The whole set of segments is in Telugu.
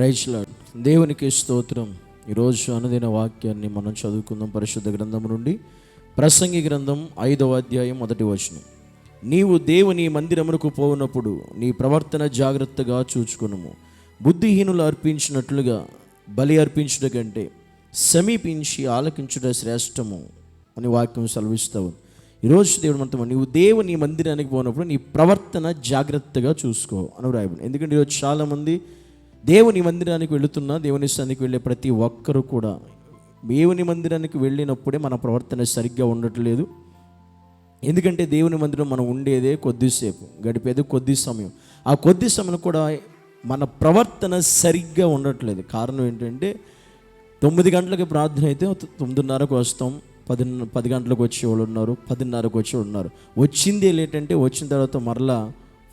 Praise lord. దేవునికి స్తోత్రం. ఈరోజు అనుదిన వాక్యాన్ని మనం చదువుకుందాం. పరిశుద్ధ గ్రంథం నుండి ప్రసంగి గ్రంథం 5వ అధ్యాయం 1వ వచనం. నీవు దేవుని మందిరమునకు పోవునప్పుడు నీ ప్రవర్తన జాగ్రత్తగా చూచుకొనుము. బుద్ధిహీనులు అర్పించినట్లుగా బలి అర్పించుట కంటే సమీపించి ఆలకించుట శ్రేష్టము అని వాక్యం సెలవిస్తావు. ఈరోజు దేవుడు మనతో నీవు దేవుని మందిరానికి పోయినప్పుడు నీ ప్రవర్తన జాగ్రత్తగా చూసుకో అని రాయబడింది. ఎందుకంటే ఈరోజు చాలామంది దేవుని మందిరానికి వెళుతున్నా, దేవుని సన్నిధికి వెళ్ళే ప్రతి ఒక్కరు కూడా దేవుని మందిరానికి వెళ్ళినప్పుడే మన ప్రవర్తన సరిగ్గా ఉండట్లేదు. ఎందుకంటే దేవుని మందిరం మనం ఉండేదే కొద్దిసేపు, గడిపేది కొద్ది సమయం. ఆ కొద్ది సమయం కూడా మన ప్రవర్తన సరిగ్గా ఉండట్లేదు. కారణం ఏంటంటే 9 గంటలకి ప్రార్థన అయితే 9:30కు వస్తాం, 10 గంటలకు వచ్చేవాళ్ళు ఉన్నారు, 10:30కు వచ్చేవాళ్ళు ఉన్నారు. వచ్చిందే లేట్ అంటే వచ్చిన తర్వాత మరలా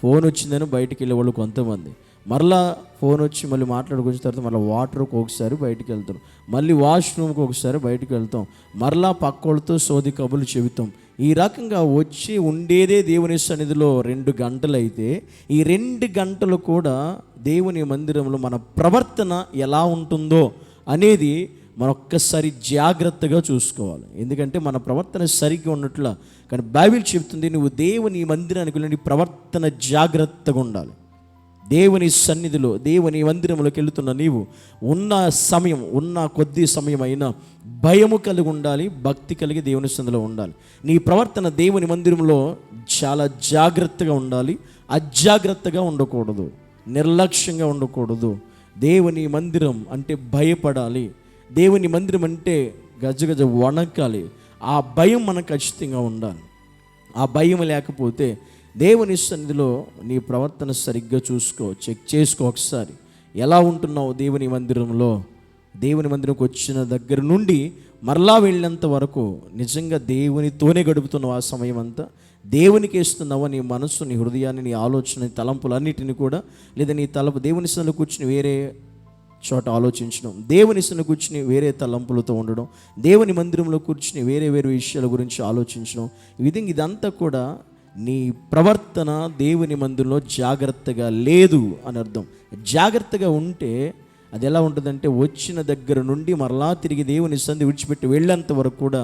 ఫోన్ వచ్చిందని బయటికి వెళ్ళేవాళ్ళు కొంతమంది, మరలా ఫోన్ వచ్చి మళ్ళీ మాట్లాడుకొచ్చిన తర్వాత మళ్ళీ వాటర్కి ఒకసారి బయటికి వెళ్తాం, మళ్ళీ వాష్రూమ్కి ఒకసారి బయటికి వెళ్తాం, మరలా పక్కోళ్ళతో సోది కబుర్లు చెబుతాం. ఈ రకంగా వచ్చి ఉండేదే దేవుని సన్నిధిలో 2 గంటలు అయితే ఈ 2 గంటలు కూడా దేవుని మందిరంలో మన ప్రవర్తన ఎలా ఉంటుందో అనేది మనం ఒక్కసారి జాగ్రత్తగా చూసుకోవాలి. ఎందుకంటే మన ప్రవర్తన సరిగ్గా ఉన్నట్ల కానీ బైబిల్ చెప్తుంది, నువ్వు దేవుని మందిరానికి వెళ్ళి నీ ప్రవర్తన జాగ్రత్తగా ఉండాలి. దేవుని సన్నిధిలో దేవుని మందిరంలోకి వెళుతున్న నీవు ఉన్న కొద్ది సమయం అయినా భయము కలిగి ఉండాలి, భక్తి కలిగి దేవుని సన్నిధిలో ఉండాలి. నీ ప్రవర్తన దేవుని మందిరంలో చాలా జాగ్రత్తగా ఉండాలి, అజాగ్రత్తగా ఉండకూడదు, నిర్లక్ష్యంగా ఉండకూడదు. దేవుని మందిరం అంటే భయపడాలి, దేవుని మందిరం అంటే గజగజ వణకాలి. ఆ భయం మనకు ఖచ్చితంగా ఉండాలి. ఆ భయం లేకపోతే దేవుని సన్నిధిలో నీ ప్రవర్తన సరిగ్గా చూసుకో, చెక్ చేసుకో ఒకసారి. ఎలా ఉంటున్నావు దేవుని మందిరంలో? దేవుని మందిరంకి వచ్చిన దగ్గర నుండి మరలా వెళ్ళేంత వరకు నిజంగా దేవునితోనే గడుపుతున్నావు. ఆ సమయం అంతా దేవునికి ఇస్తున్నావా నీ మనసు, నీ హృదయాన్ని, నీ ఆలోచన, నీ తలంపులన్నిటిని కూడా? లేదా నీ తలపు దేవుని సన్నిధిలో కూర్చుని వేరే చోట ఆలోచించడం, దేవుని సన్నిధిలో కూర్చుని వేరే తలంపులతో ఉండడం, దేవుని మందిరంలో కూర్చుని వేరే వేరే విషయాల గురించి ఆలోచించడం, ఈ విధంగా ఇదంతా కూడా నీ ప్రవర్తన దేవుని మందిరంలో జాగ్రత్తగా లేదు అని అర్థం. జాగ్రత్తగా ఉంటే అది ఎలా ఉంటుందంటే వచ్చిన దగ్గర నుండి మరలా తిరిగి దేవుని సన్నిధి విడిచిపెట్టి వెళ్ళేంత వరకు కూడా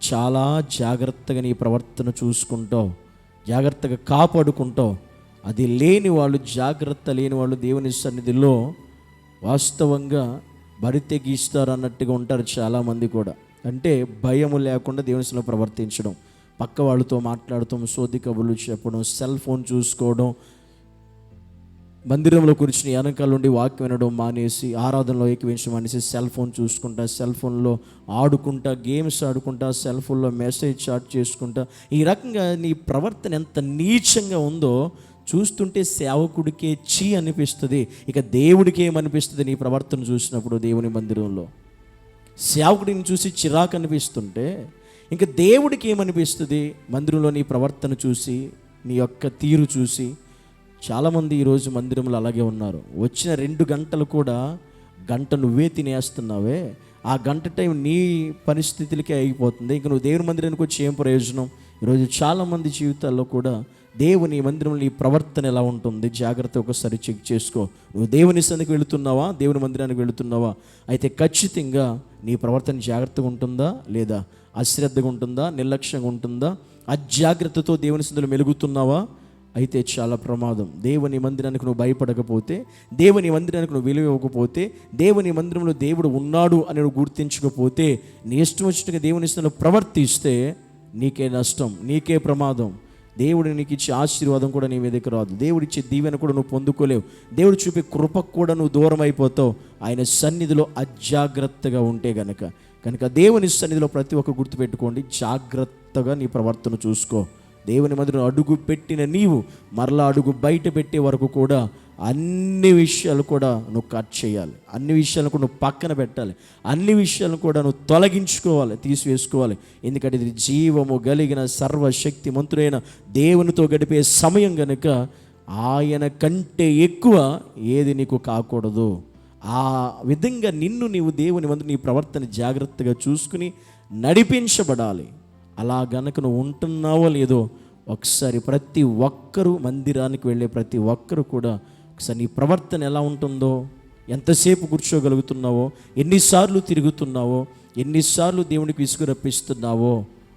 చాలా జాగ్రత్తగా నీ ప్రవర్తన చూసుకుంటావు, జాగ్రత్తగా కాపాడుకుంటావు. అది లేని వాళ్ళు, జాగ్రత్త లేని వాళ్ళు దేవుని సన్నిధిలో వాస్తవంగా బరితె గీస్తారు అన్నట్టుగా ఉంటారు చాలామంది కూడా. అంటే భయము లేకుండా దేవుని సన్నిధిలో ప్రవర్తించడం, పక్క వాళ్ళతో మాట్లాడటం, సోది కబుర్లు చెప్పడం, సెల్ ఫోన్ చూసుకోవడం, మందిరంలో కూర్చుని వెనకాల నుండి వాక్యం వినడం మానేసి, ఆరాధనలో ఏకీవించడం మానేసి సెల్ ఫోన్ చూసుకుంటా, సెల్ ఫోన్లో ఆడుకుంటా, గేమ్స్ ఆడుకుంటా, సెల్ ఫోన్లో మెసేజ్ చాట్ చేసుకుంటా, ఈ రకంగా నీ ప్రవర్తన ఎంత నీచంగా ఉందో చూస్తుంటే సేవకుడికే చీ అనిపిస్తుంది. ఇక దేవుడికి ఏమనిపిస్తుంది నీ ప్రవర్తన చూసినప్పుడు? దేవుని మందిరంలో సేవకుడిని చూసి చిరాకు అనిపిస్తుంటే ఇంకా దేవుడికి ఏమనిపిస్తుంది? మందిరంలో నీ ప్రవర్తన చూసి, నీ యొక్క తీరు చూసి. చాలామంది ఈరోజు మందిరంలో అలాగే ఉన్నారు. వచ్చిన 2 గంటలు కూడా గంట నువ్వే తినేస్తున్నావే, ఆ గంట టైం నీ పరిస్థితులకే అయిపోతుంది. ఇంకా నువ్వు దేవుని మందిరానికి వచ్చి ఏం ప్రయోజనం? ఈరోజు చాలామంది జీవితాల్లో కూడా దేవుని మందిరంలో నీ ప్రవర్తన ఎలా ఉంటుంది? జాగ్రత్త ఒకసారి చెక్ చేసుకో. నువ్వు దేవుని సన్నిధికి వెళుతున్నావా, దేవుని మందిరానికి వెళుతున్నావా? అయితే ఖచ్చితంగా నీ ప్రవర్తన జాగ్రత్తగా ఉంటుందా లేదా అశ్రద్ధగా ఉంటుందా, నిర్లక్ష్యంగా ఉంటుందా, అజాగ్రత్తతో దేవుని సన్నిధిలో మెలుగుతున్నావా? అయితే చాలా ప్రమాదం. దేవుని మందిరానికి నువ్వు భయపడకపోతే, దేవుని మందిరానికి నువ్వు విలువ ఇవ్వకపోతే, దేవుని మందిరంలో దేవుడు ఉన్నాడు అని నువ్వు గుర్తించకపోతే, నీ ఇష్టం వచ్చినట్టుగా దేవుని సన్నిధిలో ప్రవర్తిస్తే నీకే నష్టం, నీకే ప్రమాదం. దేవుడు నీకు ఇచ్చే ఆశీర్వాదం కూడా నీ మీదకి రాదు, దేవుడిచ్చే దీవెన కూడా నువ్వు పొందుకోలేవు, దేవుడు చూపే కృపకు కూడా నువ్వు దూరం అయిపోతావు ఆయన సన్నిధిలో అజాగ్రత్తగా ఉంటే కనుక దేవుని సన్నిధిలో ప్రతి ఒక్క గుర్తుపెట్టుకోండి, జాగ్రత్తగా నీ ప్రవర్తన చూసుకో. దేవుని మందిరం అడుగు పెట్టిన నీవు మరలా అడుగు బయట పెట్టే వరకు కూడా అన్ని విషయాలు కూడా నువ్వు కట్ చేయాలి, అన్ని విషయాలను కూడా నువ్వు పక్కన పెట్టాలి, అన్ని విషయాలను కూడా నువ్వు తొలగించుకోవాలి, తీసివేసుకోవాలి. ఎందుకంటే ఇది జీవము కలిగిన సర్వశక్తి మంతుడైన దేవునితో గడిపే సమయం కనుక ఆయన కంటే ఎక్కువ ఏది నీకు కాకూడదు. ఆ విధంగా నీవు దేవుని మందిరం నీ ప్రవర్తన జాగ్రత్తగా చూసుకుని నడిపించబడాలి. అలా గనక నువ్వు ఉంటున్నావో లేదో ఒకసారి ప్రతి ఒక్కరూ మందిరానికి వెళ్ళే ప్రతి ఒక్కరు కూడా ఒకసారి నీ ప్రవర్తన ఎలా ఉంటుందో, ఎంతసేపు కూర్చోగలుగుతున్నావో, ఎన్నిసార్లు తిరుగుతున్నావో, ఎన్నిసార్లు దేవునికి విసుగు రప్పిస్తున్నావో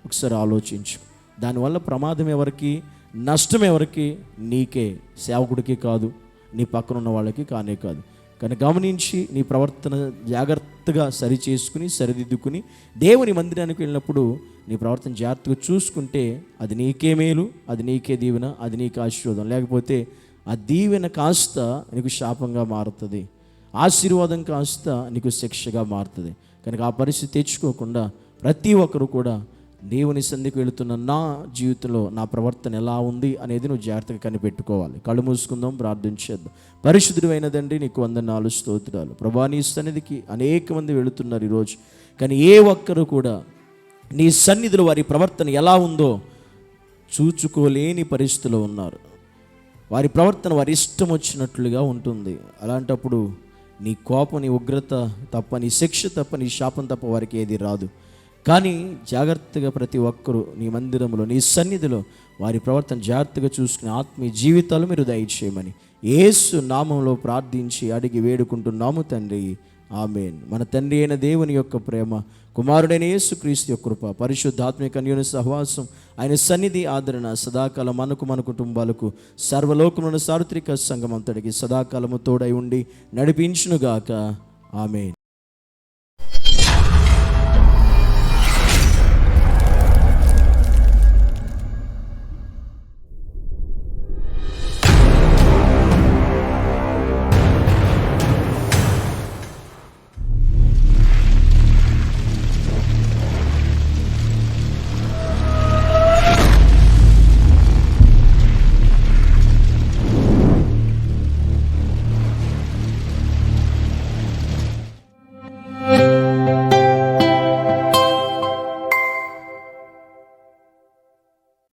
ఒకసారి ఆలోచించు. దానివల్ల ప్రమాదం ఎవరికి, నష్టం ఎవరికి? నీకే, సేవకుడికి కాదు, నీ పక్కన ఉన్న వాళ్ళకి కానే కాదు. కానీ గమనించి నీ ప్రవర్తన జాగ్రత్తగా సరి చేసుకుని సరిదిద్దుకుని దేవుని మందిరానికి వెళ్ళినప్పుడు నీ ప్రవర్తన జాగ్రత్తగా చూసుకుంటే అది నీకే మేలు, అది నీకే దీవెన, అది నీకే ఆశీర్వాదం. లేకపోతే ఆ దీవెన కాస్త నీకు శాపంగా మారుతుంది, ఆశీర్వాదం కాస్త నీకు శిక్షగా మారుతుంది. కనుక ఆ పరిస్థితి తెచ్చుకోకుండా ప్రతి ఒక్కరు కూడా దేవుని సన్నిధికి వెళుతున్న నా జీవితంలో నా ప్రవర్తన ఎలా ఉంది అనేది నువ్వు జాగ్రత్తగా కనిపెట్టుకోవాలి. కళ్ళు మూసుకుందాం, ప్రార్థించేద్దాం. పరిశుద్ధుడైన తండ్రి, నీకు వందనాలు, స్తోత్రాలు. ప్రభా, నీ సన్నిధికి అనేక మంది వెళుతున్నారు ఈరోజు, కానీ ఏ ఒక్కరు కూడా నీ సన్నిధిలో వారి ప్రవర్తన ఎలా ఉందో చూచుకోలేని పరిస్థితిలో ఉన్నారు. వారి ప్రవర్తన వారి ఇష్టం వచ్చినట్లుగా ఉంటుంది. అలాంటప్పుడు నీ కోపం, నీ ఉగ్రత తప్ప, నీ శిక్ష తప్ప, నీ శాపం తప్ప వారికి ఏది రాదు. కానీ జాగ్రత్తగా ప్రతి ఒక్కరూ నీ మందిరంలో, నీ సన్నిధిలో వారి ప్రవర్తన జాగ్రత్తగా చూసుకుని ఆత్మీయ జీవితాలు మీరు దయచేయమని యేసు నామంలో ప్రార్థించి అడిగి వేడుకుంటున్నాము తండ్రి, ఆమేన్. మన తండ్రి అయిన దేవుని యొక్క ప్రేమ, కుమారుడైన యేసుక్రీస్తు యొక్క కృప, పరిశుద్ధాత్మిక అన్యోన్య సహవాసం, ఆయన సన్నిధి, ఆదరణ సదాకాలం మనకు, మన కుటుంబాలకు, సర్వలోకమున సార్వత్రిక సంఘం అంతటికి సదాకాలము తోడై ఉండి నడిపించునుగాక. ఆమేన్.